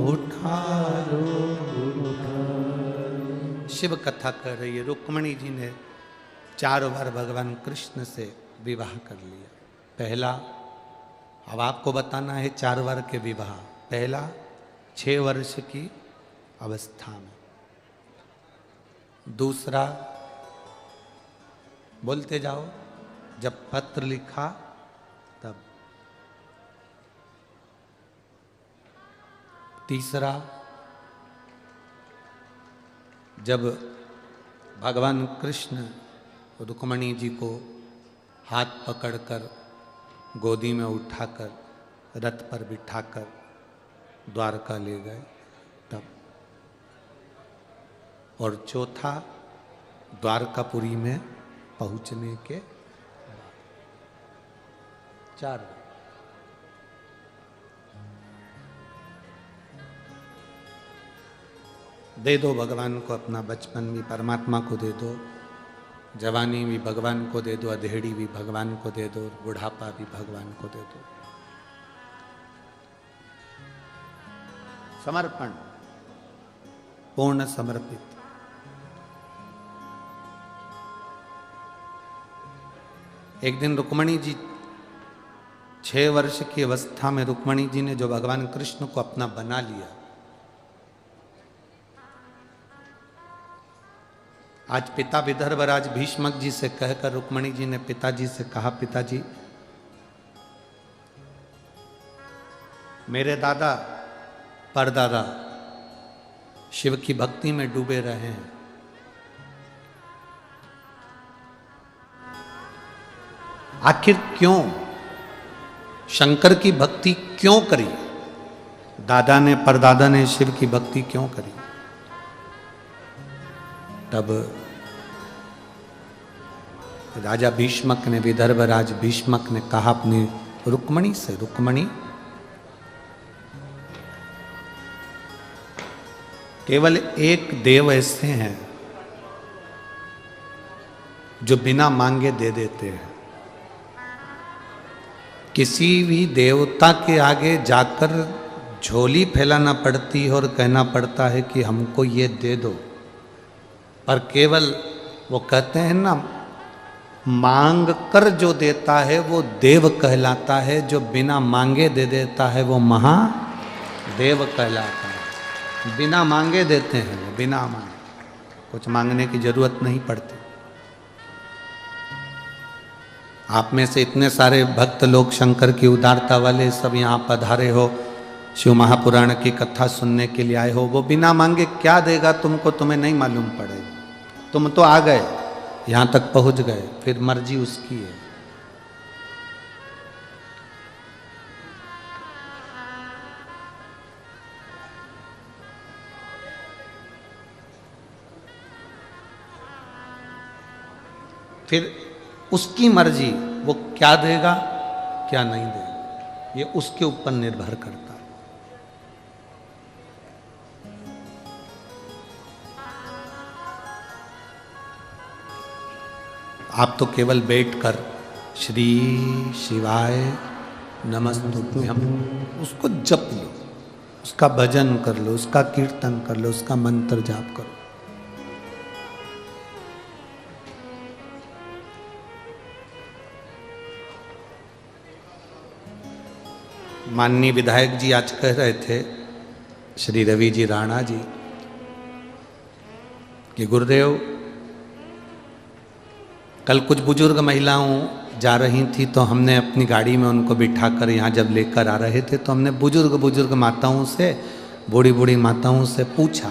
उठा लो। शिव कथा कर रही है, रुक्मणी जी ने 4 बार भगवान कृष्ण से विवाह कर लिया। पहला, अब आपको बताना है 4 बार के विवाह। पहला 6 वर्ष की अवस्था में, दूसरा बोलते जाओ, जब पत्र लिखा तब, तीसरा जब भगवान कृष्ण रुक्मणी जी को हाथ पकड़कर गोदी में उठाकर रथ पर बिठाकर द्वारका ले गए तब, और चौथा द्वारकापुरी में पहुंचने के बाद। 4 दे दो भगवान को अपना बचपन भी परमात्मा को दे दो, जवानी भी भगवान को दे दो, अधेड़ी भी भगवान को दे दो, बुढ़ापा भी भगवान को दे दो। समर्पण, पूर्ण समर्पित। एक दिन रुक्मणी जी 6 वर्ष की अवस्था में रुक्मणी जी ने जो भगवान कृष्ण को अपना बना लिया, आज पिता विदर्भराज भीष्मक जी से कहकर रुक्मणी जी ने पिताजी से कहा, पिताजी मेरे दादा परदादा शिव की भक्ति में डूबे रहे हैं, आखिर क्यों शंकर की भक्ति क्यों करी, दादा ने परदादा ने शिव की भक्ति क्यों करी। तब राजा भीष्मक ने, विदर्भराज भीष्मक ने कहा अपनी रुक्मणी से, रुक्मणी केवल एक देव ऐसे हैं जो बिना मांगे दे देते हैं। किसी भी देवता के आगे जाकर झोली फैलाना पड़ती है और कहना पड़ता है कि हमको ये दे दो, पर केवल वो कहते हैं ना, मांग कर जो देता है वो देव कहलाता है, जो बिना मांगे दे देता है वो महादेव कहलाता है। बिना मांगे देते हैं वो, बिना मांगे, कुछ मांगने की जरूरत नहीं पड़ती। आप में से इतने सारे भक्त लोग शंकर की उदारता वाले सब यहाँ पधारे हो, शिव महापुराण की कथा सुनने के लिए आए हो, वो बिना मांगे क्या देगा तुमको, तुम्हें नहीं मालूम पड़ेगा। तुम तो आ गए, यहां तक पहुंच गए, फिर मर्जी उसकी है। फिर उसकी मर्जी, वो क्या देगा क्या नहीं देगा, ये उसके ऊपर निर्भर करता है। आप तो केवल बैठकर श्री शिवाय नमस्तुभ्यम उसको जप लो, उसका भजन कर लो, उसका कीर्तन कर लो, उसका मंत्र जाप करो। माननीय विधायक जी आज कह रहे थे, श्री रवि जी राणा जी, कि गुरुदेव कल कुछ बुजुर्ग महिलाओं जा रही थी तो हमने अपनी गाड़ी में उनको बिठाकर यहाँ जब लेकर आ रहे थे तो हमने बुजुर्ग माताओं से, बूढ़ी बूढ़ी माताओं से पूछा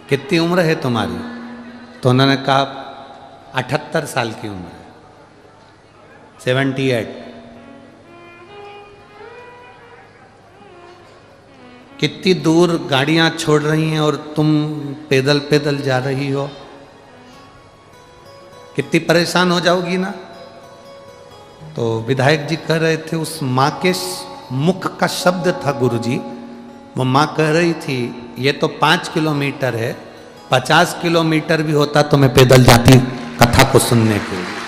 कितनी उम्र है तुम्हारी, तो उन्होंने कहा 78 साल की उम्र है, 78। कितनी दूर गाड़ियाँ छोड़ रही हैं और तुम पैदल पैदल जा रही हो, कितनी परेशान हो जाओगी ना। तो विधायक जी कह रहे थे, उस माँ के मुख का शब्द था गुरुजी, वो माँ कह रही थी ये तो 5 किलोमीटर है, 50 किलोमीटर भी होता तो मैं पैदल जाती कथा को सुनने के लिए।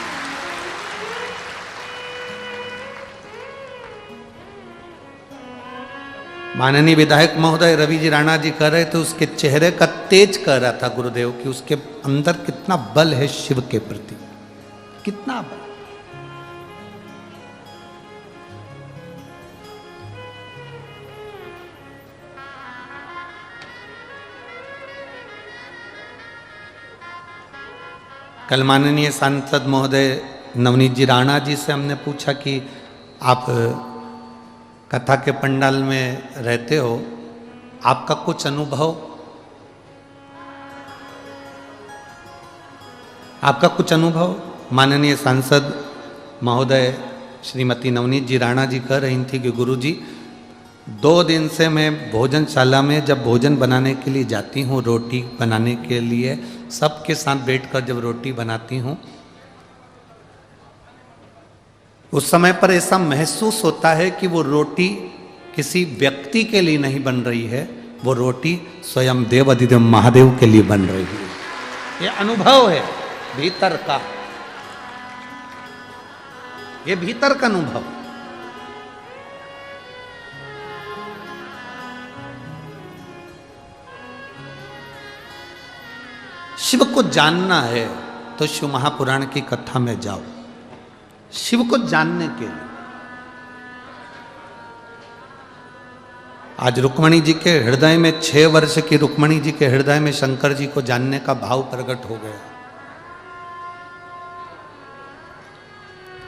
माननीय विधायक महोदय रवि जी राणा जी कह रहे थे, उसके चेहरे का तेज कह रहा था गुरुदेव कि उसके अंदर कितना बल है शिव के प्रति, कितना बल। कल माननीय सांसद महोदय नवनीत जी राणा जी से हमने पूछा कि आप कथा के पंडाल में रहते हो, आपका कुछ अनुभव, आपका कुछ अनुभव। माननीय सांसद महोदय श्रीमती नवनीत जी राणा जी कह रही थी कि गुरुजी 2 दिन से मैं भोजनशाला में जब भोजन बनाने के लिए जाती हूँ, रोटी बनाने के लिए सबके साथ बैठकर जब रोटी बनाती हूँ, उस समय पर ऐसा महसूस होता है कि वो रोटी किसी व्यक्ति के लिए नहीं बन रही है, वो रोटी स्वयं देव अधिदेव महादेव के लिए बन रही है। ये अनुभव है भीतर का, ये भीतर का अनुभव। शिव को जानना है तो शिव महापुराण की कथा में जाओ, शिव को जानने के लिए। आज रुक्मणी जी के हृदय में, 6 वर्ष की रुक्मणी जी के हृदय में शंकर जी को जानने का भाव प्रकट हो गया।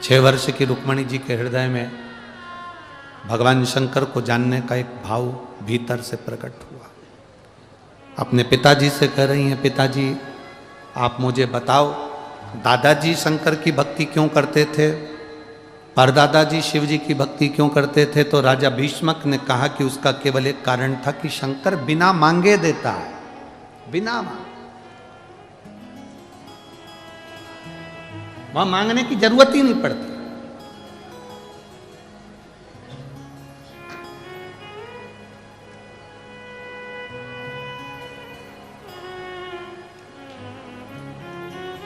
6 वर्ष की रुक्मणी जी के हृदय में भगवान शंकर को जानने का एक भाव भीतर से प्रकट हुआ। अपने पिताजी से कह रही हैं, पिताजी आप मुझे बताओ, दादाजी शंकर की भक्ति क्यों करते थे, परदादाजी शिव जी की भक्ति क्यों करते थे। तो राजा भीष्मक ने कहा कि उसका केवल एक कारण था कि शंकर बिना मांगे देता है, बिना मांगे, वहां मांगने की जरूरत ही नहीं पड़ती।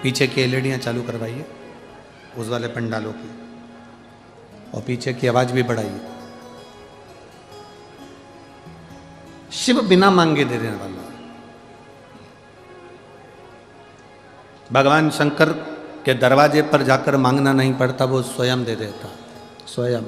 पीछे की एलईडियां चालू करवाइए उस वाले पंडालों की, और पीछे की आवाज भी बढ़ाइए। शिव बिना मांगे दे देने वाला, भगवान शंकर के दरवाजे पर जाकर मांगना नहीं पड़ता, वो स्वयं दे देता, स्वयं।